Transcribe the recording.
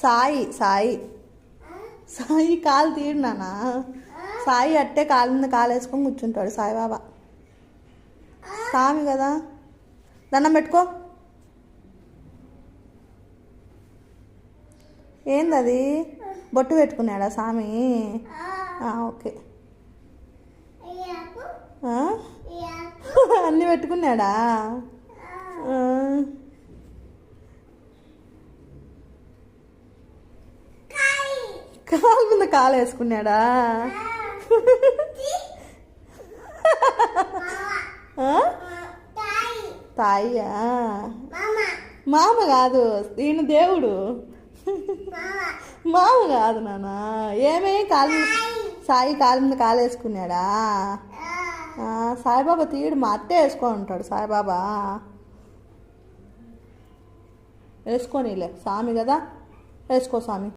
సాయి సాయి సాయి కాలు తీడు నాన్న. సాయి అట్టే కాలు మీద కాలు వేసుకొని కూర్చుంటాడు సాయిబాబా. స్వామి కదా, దండం పెట్టుకో. ఏందది, బొట్టు పెట్టుకున్నాడా స్వామి? ఓకే. అన్నీ పెట్టుకున్నాడా? కాలు మీద కాలు వేసుకున్నాడా? తాయ్యా? మామ కాదు, ఈయన దేవుడు. మామ కాదు నాన్న. ఏమే కాలు, సాయి కాలు మీద కాలు వేసుకున్నాడా? సాయిబాబా తీయడు, మా అత్తే వేసుకొని ఉంటాడు సాయిబాబా. వేసుకోనిలే, స్వామి కదా, వేసుకో స్వామి.